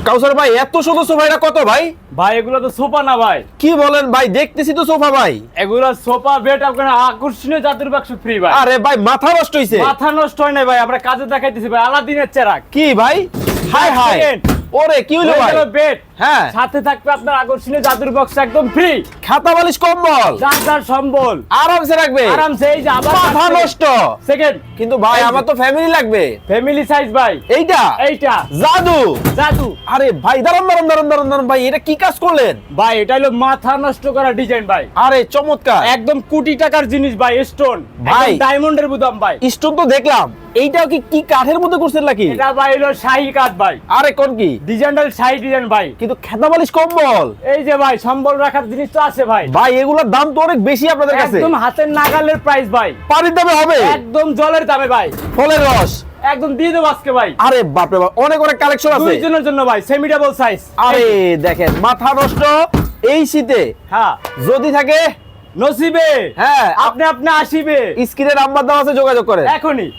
কাউসার ভাই এত সুন্দর সোফা এটা কত ভাই? ভাই এগুলো তো সোফা না ভাই, কি বলেন ভাই, দেখতেছি তো সোফা ভাই। এগুলো সোফা বেড আপনার আকর্ষণীয় জাদুর বাক্স ফ্রি ভাই। আরে ভাই মাথা নষ্ট হইছে। মাথা নষ্ট হয় না ভাই, আমরা কাজে দেখাইতেছি ভাই, আলাদিনের চেরাক। কি ভাই? হাই হাই, ওরে কি হলো ভাই? বেড, হ্যাঁ, সাথে থাকবে আপনার আকর্ষণীয় জাদুর বাক্স একদম ফ্রি। খাতা বালিশ কম্বল যার সম্বল আরামসে রাখবে। আরামসে। এই যে আবার মাথা নষ্ট। সেকেন্ড, কিন্তু ভাই আমার তো ফ্যামিলি লাগবে। ফ্যামিলি সাইজ ভাই, এইটা এইটা জাদু। জাদু আরে ভাই দাঁড়ান দাঁড়ান দাঁড়ান দাঁড়ান দাঁড়ান ভাই, এটা কি কাজ করলেন ভাই, এটা হলো মাথা নষ্ট করা ডিজাইন ভাই, আরে চমৎকার। একদম কোটি টাকার জিনিস ভাই, স্টোন ভাই। ভাই, ডায়মন্ডের বুদাম ভাই। স্টোন তো দেখলাম, এইটাও কি কি কাঠের মধ্যে করছেন নাকি? এটা ভাই হলো শাহী কাঠ ভাই, আরে কোন কি? ডিজাইনটা শাহী ডিজাইন ভাই। কিন্তু খাতা বালিশ কম্বল এই যে ভাই সম্বল রাখার জিনিস তো আছে ভাই, ভাই, এগুলোর দাম তো অনেক বেশি আপনাদের কাছে। একদম হাতের নাগালের প্রাইস ভাই, পানির দামে হবে, একদম জলের দামে ভাই, ফলের রস। একদম দিয়ে দেবো আজকে ভাই। আরে বাপরে বাপ, অনেক অনেক কালেকশন আছে দুইজনের জন্য ভাই, সেমি ডাবল সাইজ। আরে দেখেন মাথা নষ্ট এই শীতে হ্যাঁ, যদি থাকে, নসিবে হ্যাঁ আপনি আসিবে, স্ক্রিনে নাম্বার দেওয়া আছে, যোগাযোগ করেন। এখনই।